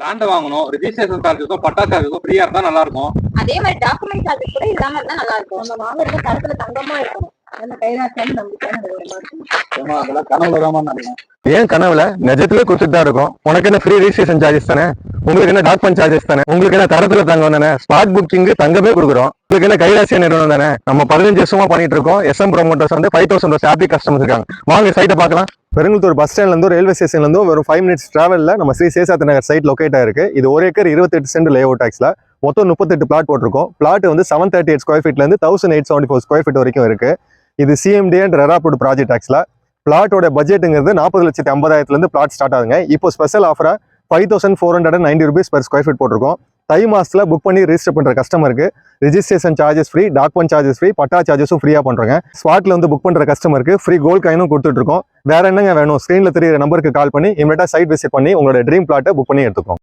Land வாங்கணும், registration சார்ஜஸும் பட்டா சார்ஜஸும் ஃப்ரீயா இருந்தா நல்லா இருக்கும். அதே மாதிரி டாக்குமெண்ட் சார்ஜஸ் கூட இல்லாம இருந்தா நல்லா இருக்கும். நம்ம வாங்குறது தரத்துல தங்கமா இருக்கணும். அந்த கைராசியான நம்பிக்கையான அதெல்லாம் கனவுலதான் நினைக்கிறேன். ஏன் கனவுல நிஜத்துல கொடுத்துட்டு தான் இருக்கும். உனக்கு என்ன ஃப்ரீ ரிஜிஸ்ட்ரேஷன் சார்ஜஸ் தானே, உங்களுக்கு என்ன டாக்குமெண்ட் சார்ஜஸ் தானே, உங்களுக்கு என்ன தரத்துல தங்கம் தானே, ஸ்பாட் புக்கிங் தங்கமே கொடுக்குறோம். உங்களுக்கு என்ன கைராசிய நிறுவனம் தானே. நம்ம 15 வருஷமா பண்ணிட்டு இருக்கோம். SM ப்ரோமோட்டர்ஸ் வந்து 5000 ஹாப்பி கஸ்டமர்ஸ் இருக்காங்க. வாங்க சைட்டை பார்க்கலாம். பெருங்குளத்தூர் பஸ் ஸ்டாண்ட்ல இருந்து ரயில்வே ஸ்டேஷன்ல இருந்து ஒரு 5 மினிட்ஸ் டிராவல்ல நம்ம ஸ்ரீ சேஷாத்ரி நகர் சைட் லொகேட் ஆயிருக்கு. இது 1 ஏக்கர் 28 சென்ட் லே அவுட் ஆக்ஸ்ல மொத்தம் 38 பிளாட் போட்டிருக்கோம். பிளாட் வந்து 738 ஸ்கொயர் ஃபீட்ல இருந்து 1874 ஸ்கொயர் ஃபீட் வரைக்கும் இருக்கு. இது CMD அண்ட் ரெராபுட் ப்ராஜெக்ட் ஆக்ஸ்ல. பிளாட்டோட பட்ஜெட்டுங்கிறது 40,50,000 இருந்து பிளாட் ஸ்டார்ட் ஆகுங்க. இப்போ ஸ்பெஷல் ஆஃபரா 5490 rupees per ஸ்கொயர் ஃபீட் போட்டிருக்கோம். தை மாசத்துல புக் பண்ணி ரிஜிஸ்டர் பண்ற கஸ்டமருக்கு registration charges free, document charges free, patta சார்ஜஸும் ஃப்ரீயா பண்றோங்க. ஸ்பாட்ல வந்து புக் பண்ற கஸ்டமருக்கு ஃப்ரீ கோல்ட் காயினும் கொடுத்துட்டு இருக்கோம். வேற என்னங்க வேணும், ஸ்கிரீன்ல தெரியுற நம்பருக்கு கால் பண்ணி இமீடியட்டா சைட் விசிட் பண்ணி உங்களோட ட்ரீம் பிளாட்டை புக் பண்ணி எடுத்துக்கோங்க.